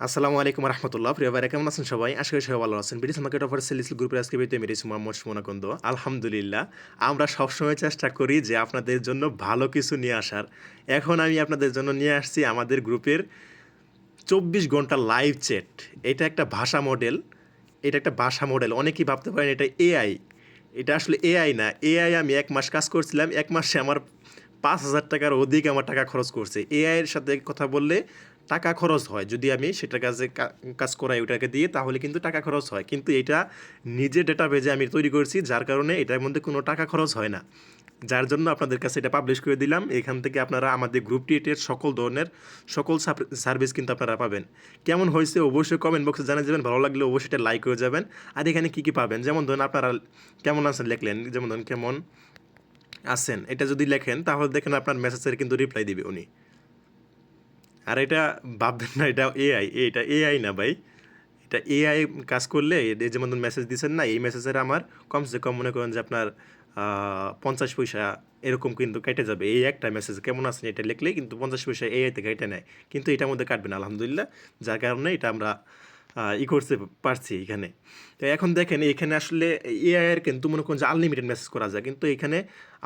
আসসালামু আলাইকুম রহমতুল্লাহ প্রিয় ভাইরা কেমন আছেন সবাই আশা করি সবাই ভালো আছেন বিডিস মার্কেট অফার সেলিস গ্রুপের আজকে ভিডিওতে আমি রয়েছি মোহাম্মদ সুমনা কুন্দ আলহামদুলিল্লাহ আমরা সবসময় চেষ্টা করি যে আপনাদের জন্য ভালো কিছু নিয়ে আসার এখন আমি আপনাদের জন্য নিয়ে আসছি আমাদের গ্রুপের 24 ঘন্টা লাইভ চ্যাট এটা একটা ভাষা মডেল অনেকেই ভাবতে পারেন এটা এআই এটা আসলে এআই না এআই আমি 1 মাস কাজ করছিলাম 1 মাসে আমার 5,000 টাকার অধিক আমার টাকা খরচ করছে এআইয়ের সাথে কথা বললে টাকা খরচ হয় যদি আমি সেটার কাছে কাজ করাই ওটাকে দিয়ে তাহলে কিন্তু টাকা খরচ হয় কিন্তু এটা নিজে ডেটাবেজে আমি তৈরি করছি যার কারণে এটার মধ্যে কোনো টাকা খরচ হয় না যার জন্য আপনাদের কাছে এটা পাবলিশ করে দিলাম এখান থেকে আপনারা আমাদের গ্রুপ টিটের সকল ধরনের সকল সার্ভিস কিন্তু আপনারা পাবেন কেমন হয়েছে অবশ্যই কমেন্ট বক্সে জানিয়ে যাবেন ভালো লাগলে অবশ্যই এটা লাইক করে যাবেন আর এখানে কী কী পাবেন যেমন ধরুন আপনারা কেমন আছেন লিখলেন যেমন ধরুন কেমন আছেন এটা যদি লেখেন তাহলে দেখেন আপনার মেসেজের কিন্তু রিপ্লাই দিবে উনি আর এটা ভাববেন না এটা এআই না ভাই এটা এআই কাজ করলে এই যেমন মেসেজ দিচ্ছেন না এই মেসেজের আমার কমসে কম মনে করেন যে আপনার 50 পয়সা এরকম কিন্তু কেটে যাবে এই একটা মেসেজ কেমন আছেন এটা লিখলেই কিন্তু 50 পয়সা এআইতে কেটে নেয় কিন্তু এটার মধ্যে কাটবে না আলহামদুলিল্লাহ যার কারণে এটা আমরা করতে পারছি এখানে তো এখন দেখেন এখানে আসলে এআইয়ের কিন্তু মনে করেন যে আনলিমিটেড মেসেজ করা যায় কিন্তু এখানে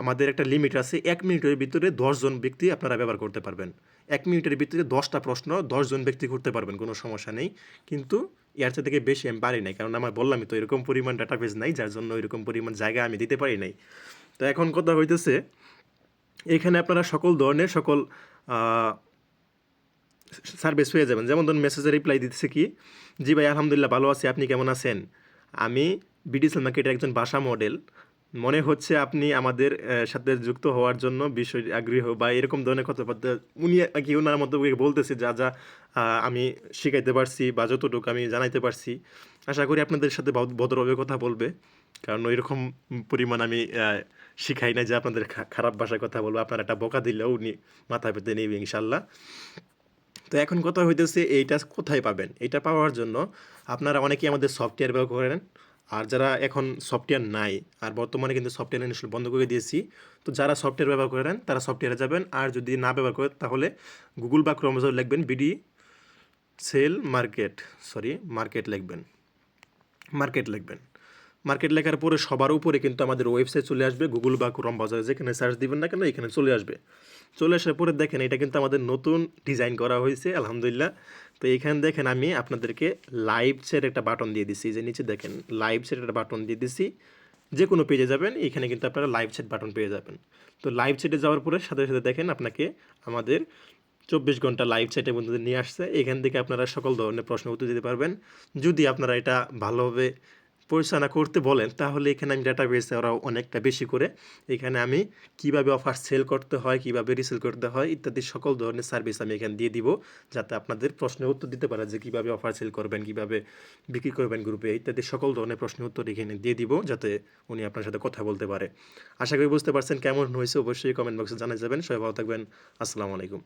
আমাদের একটা লিমিট আছে 1 মিনিটের ভিতরে 10 জন ব্যক্তি আপনারা ব্যবহার করতে পারবেন 1 মিনিটের ভিতরে 10টা প্রশ্ন 10 জন ব্যক্তি করতে পারবেন কোনো সমস্যা নেই কিন্তু এর থেকে বেশি আমি পারি নাই কারণ আমার বললামই তো এরকম পরিমাণ ডাটাবেজ নাই যার জন্য এরকম পরিমাণ জায়গা আমি দিতে পারি নাই তো এখন কথা হইতেছে এখানে আপনারা সকল ধরনের সকল সার্ভিস পেয়ে যাবেন যেমন ধরুন মেসেজে রিপ্লাই দিতেছে কি জি ভাই আলহামদুলিল্লাহ ভালো আছি আপনি কেমন আছেন আমি বিডিসেল মার্কেটের একজন ভাষা মডেল মনে হচ্ছে আপনি আমাদের সাথে যুক্ত হওয়ার জন্য বিষয় আগ্রহী বা এরকম ধরনের কথাবার্তা উনি কি ওনার মতো বলতেছে যা যা আমি শিখাইতে পারছি বা যতটুকু আমি জানাইতে পারছি আশা করি আপনাদের সাথে ভদ্রভাবে কথা বলবে কারণ ওইরকম পরিমাণ আমি শিখাই না যে আপনাদের খারাপ ভাষায় কথা বলবো আপনার একটা বকা দিলেও উনি মাথা পেতে নেবে ইনশাল্লাহ তো এখন কথা হইতেছে এইটা কোথায় পাবেন এটা পাওয়ার জন্য আপনারা অনেকেই আমাদের সফটওয়্যার ব্যবহার করেন আর যারা এখন সফটওয়্যার নাই আর বর্তমানে কিন্তু সফটওয়্যার ইনস্টল বন্ধ করে দিয়েছি তো যারা সফটওয়্যার ব্যবহার করেন তারা সফটওয়্যারে যাবেন আর যদি না ব্যবহার করেন তাহলে গুগল বা ক্রোম ব্রাউজারে লিখবেন মার্কেট লিখবেন মার্কেট লেখার পরে সবার উপরে কিন্তু আমাদের ওয়েবসাইট চলে আসবে গুগল বা ক্রোম ব্রাউজারে যেখানে সার্চ দিবেন না কেন এখানে চলে আসবে চলে আসার পরে দেখেন এটা কিন্তু আমাদের নতুন ডিজাইন করা হয়েছে আলহামদুলিল্লাহ তো এইখানে দেখেন আমি আপনাদেরকে লাইভ চ্যাট একটা বাটন দিয়ে দিছি যে নিচে দেখেন লাইভ চ্যাট একটা বাটন দিয়ে দিছি যে কোনো পেজে যাবেন এখানে কিন্তু আপনারা লাইভ চ্যাট বাটন পেয়ে যাবেন তো লাইভ চ্যাটে যাওয়ার পরে সাথে সাথে দেখেন আপনাকে আমাদের 24 ঘন্টা লাইভ চ্যাটের মধ্যে নিয়ে আসছে এখান থেকে আপনারা সকল ধরনের প্রশ্ন উত্তর দিতে পারবেন যদি আপনারা এটা ভালোভাবে পরিচালনা করতে বলেন তাহলে এখানে আমি ডাটাবেসে ওরা অনেকটা বেশি করে এখানে আমি কিভাবে অফার সেল করতে হয় কিভাবে রিসেল করতে হয় ইত্যাদি সকল ধরনের সার্ভিস আমি এখানে দিয়ে দিব যাতে আপনাদের প্রশ্নের উত্তর দিতে পারে যে কীভাবে অফার সেল করবেন কীভাবে বিক্রি করবেন গ্রুপে ইত্যাদি সকল ধরনের প্রশ্নের উত্তর এখানে দিয়ে দিব যাতে উনি আপনার সাথে কথা বলতে পারে আশা করি বুঝতে পারছেন কেমন হয়েছে অবশ্যই কমেন্ট বক্সে জানিয়ে যাবেন সবাই ভালো থাকবেন আসসালামু আলাইকুম